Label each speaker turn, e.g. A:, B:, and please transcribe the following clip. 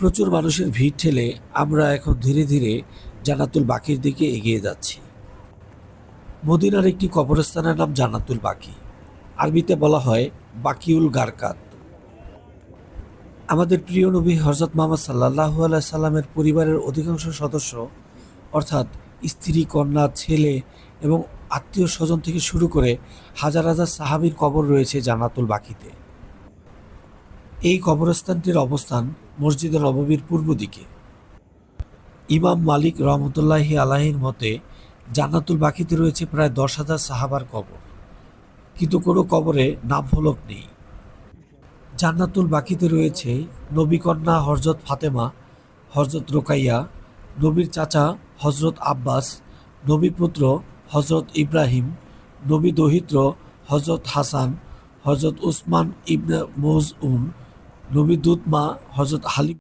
A: প্রচুর মানুষের ভিড় ঠেলে আমরা এখন ধীরে ধীরে জান্নাতুল বাকির দিকে এগিয়ে যাচ্ছি। মদিনার একটি কবরস্থানের নাম জান্নাতুল বাকি, আরবিতে বলা হয় বাকিউল গারকাত। আমাদের প্রিয় নবী হযরত মুহাম্মদ সাল্লাল্লাহু আলাইহি সাল্লামের পরিবারের অধিকাংশ সদস্য অর্থাৎ স্ত্রী, কন্যা, ছেলে এবং আত্মীয় স্বজন থেকে শুরু করে হাজার হাজার সাহাবীর কবর রয়েছে জান্নাতুল বাকিতে। এই কবরস্থানটির অবস্থান মসজিদে নববীর পূর্ব দিকে। ইমাম মালিক রহমতুল্লাহি আলাইহির মতে জান্নাতুল বাকিতে রয়েছে প্রায় 10,000 সাহাবার কবর, কিন্তু কোনো কবরে নাম ফলক নেই। জান্নাতুল বাকিতে রয়েছে নবীকন্যা হযরত ফাতেমা, হযরত রোকাইয়া, নবীর চাচা হযরত আব্বাস, নবীপুত্র হযরত ইব্রাহিম, নবী দৌহিত্র হযরত হাসান, হযরত উসমান ইবনে মজউন, নবী দূত মা হযরত হালিমা।